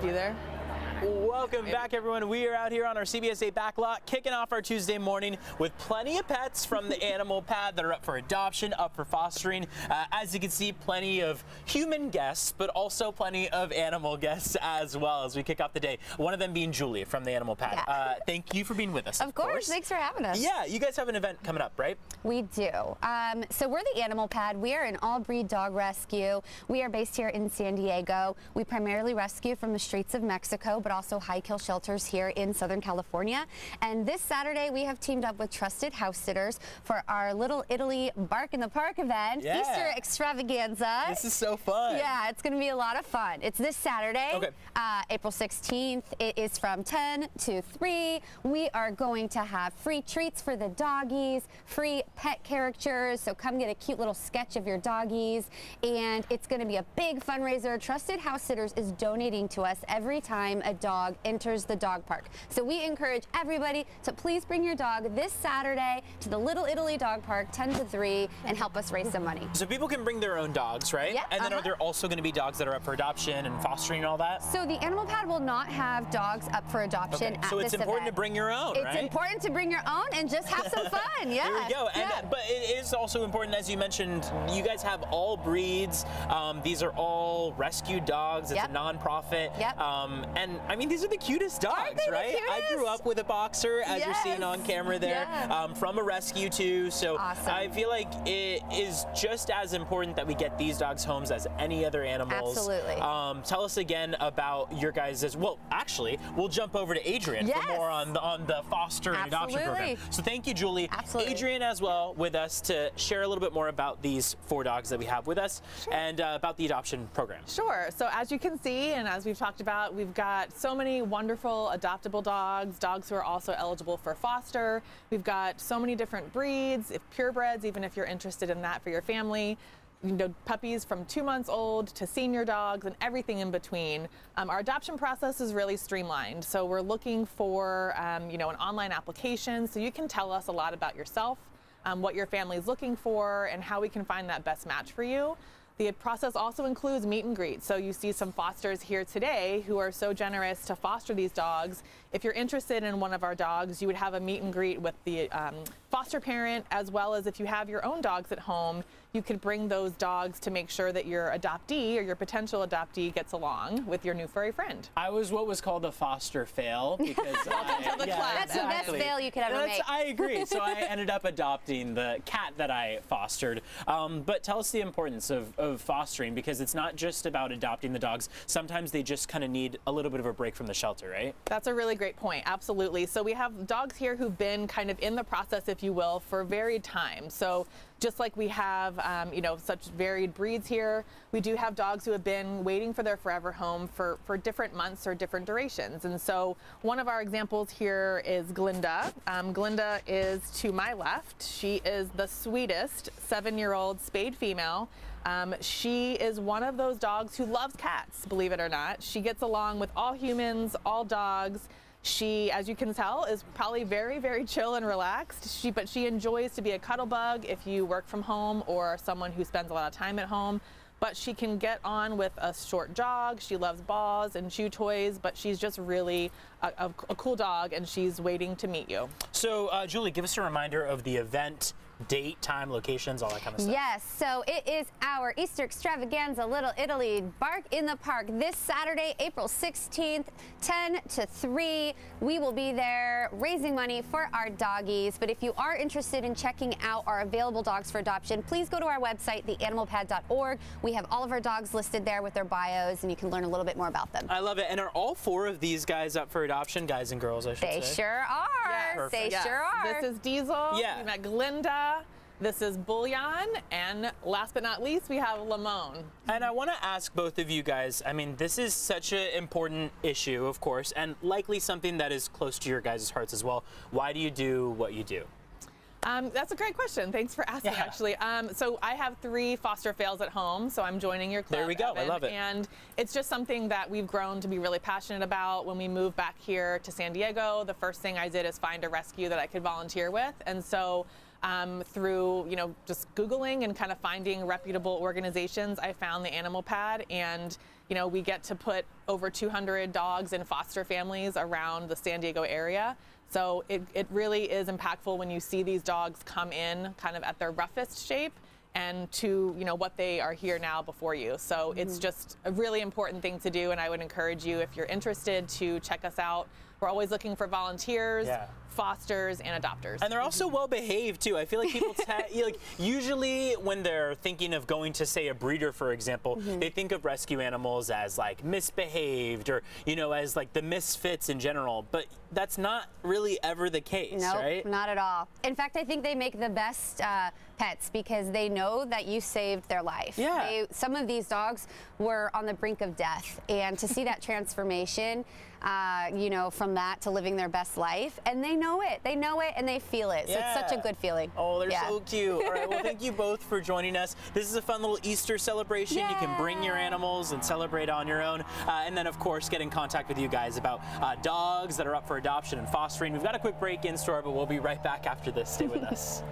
You there? Welcome back, everyone. We are out here on our CBS 8 backlot, kicking off our Tuesday morning with plenty of pets from the animal pad that are up for adoption, up for fostering. As you can see, plenty of human guests, but also plenty of animal guests as well as we kick off the day. One of them being Julie from the animal pad. Yeah. Thank you for being with us. Of course. Thanks for having us. Yeah, you guys have an event coming up, right? We do. So we're the Animal Pad. We are an all-breed dog rescue. We are based here in San Diego. We primarily rescue from the streets of Mexico, but also high-kill shelters here in Southern California. And this Saturday, we have teamed up with trusted house sitters for our Little Italy Bark in the Park event, Yeah. Easter extravaganza. This is so fun. Yeah, it's going to be a lot of fun. It's this Saturday, Okay. April 16th. It is from 10 to 3. We are going to have free treats for the doggies, free pet characters, so come get a cute little sketch of your doggies. And it's going to be a big fundraiser. Trusted House Sitters is donating to us every time a dog enters the dog park. So we encourage everybody to please bring your dog this Saturday to the Little Italy Dog Park, 10 to 3, and help us raise some money. So people can bring their own dogs, right? Yeah, And then are there also going to be dogs that are up for adoption and fostering and all that? So the Animal Pad will not have dogs up for adoption at this event. So it's important to bring your own, right? It's important to bring your own and just have some fun. Yeah. There we go. And, Yeah. but it is also important, as you mentioned, you guys have all breeds. These are all rescued dogs. It's Yep. a nonprofit. Yep. And I mean, these are the cutest dogs, Aren't they the right? I grew cutest? up with a boxer, as you're seeing Yes. on camera there, Yeah. from a rescue too. So Awesome. I feel like it is just as important that we get these dogs homes as any other animals. Absolutely. Tell us again about your guys' well, actually, we'll jump over to Adrienne Yes. for more on the foster and adoption program. Absolutely. So thank you, Julie. Absolutely. Adrienne as well with us to share a little bit more about these 4 dogs that we have with us and about the adoption program. Sure. So as you can see, and as we've talked about, we've got so many wonderful adoptable dogs, dogs who are also eligible for foster. We've got so many different breeds, if purebreds, even if you're interested in that for your family. You know, puppies from 2 months old to senior dogs and everything in between. Our adoption process is really streamlined. So we're looking for, an online application so you can tell us a lot about yourself, what your family is looking for, and how we can find that best match for you. The process also includes meet and greet. So you see some fosters here today who are so generous to foster these dogs. If you're interested in one of our dogs, you would have a meet and greet with the foster parent, as well as if you have your own dogs at home, you could bring those dogs to make sure that your adoptee or your potential adoptee gets along with your new furry friend. I was what was called a foster fail because Welcome to the club. That's the best fail you could ever make. I agree. So I ended up adopting the cat that I fostered. But tell us the importance of fostering, because it's not just about adopting the dogs. Sometimes they just kind of need a little bit of a break from the shelter, right? That's a really great point. Absolutely. So we have dogs here who've been kind of in the process, if you will, for varied time. So just like we have, such varied breeds here, we do have dogs who have been waiting for their forever home for different months or different durations. And so one of our examples here is Glinda. Glinda is to my left. She is the sweetest 7-year-old spayed female. She is one of those dogs who loves cats, believe it or not. She gets along with all humans, all dogs. She, as you can tell, is probably very, very chill and relaxed. But she enjoys to be a cuddle bug if you work from home or someone who spends a lot of time at home. But she can get on with a short jog. She loves balls and chew toys, but she's just really a cool dog, and she's waiting to meet you. So, Julie, give us a reminder of the event, date, time, locations, all that kind of stuff. Yes, so it is our Easter extravaganza, Little Italy Bark in the Park, this Saturday, April 16th, 10 to 3. We will be there raising money for our doggies. But if you are interested in checking out our available dogs for adoption, please go to our website, theanimalpad.org. We have all of our dogs listed there with their bios, and you can learn a little bit more about them. I love it. And are all 4 of these guys up for adoption? Guys and girls, I should say. They sure are. Yes. They Yes. sure are. This is Diesel. Yeah. We met Glinda. This is Bullion. And last but not least, we have Lamone. And I want to ask both of you guys, I mean, this is such an important issue, of course, and likely something that is close to your guys' hearts as well. Why do you do what you do? That's a great question. Thanks for asking, Yeah. actually. So I have 3 foster fails at home, so I'm joining your club. There we go. Evan, I love it. And it's just something that we've grown to be really passionate about. When we moved back here to San Diego, the first thing I did is find a rescue that I could volunteer with. And so through, just Googling and kind of finding reputable organizations. I found the Animal Pad, and we get to put over 200 dogs in foster families around the San Diego area. So it really is impactful when you see these dogs come in kind of at their roughest shape and to what they are here now before you. So it's just a really important thing to do, and I would encourage you, if you're interested, to check us out. We're always looking for volunteers, fosters, and adopters. And they're also well behaved too. I feel like people usually when they're thinking of going to, say, a breeder, for example, they think of rescue animals as like misbehaved or as like the misfits in general, but that's not really ever the case, right? Nope, not at all. In fact, I think they make the best pets because they know that you saved their life. Yeah. Some of these dogs were on the brink of death, and to see that transformation, from that to living their best life, and they know it, and they feel it. So it's such a good feeling. Oh, they're so cute. All right, well, thank you both for joining us. This is a fun little Easter celebration. You can bring your animals and celebrate on your own, and then of course get in contact with you guys about dogs that are up for adoption and fostering. We've got a quick break in store, but we'll be right back after this. Stay with us.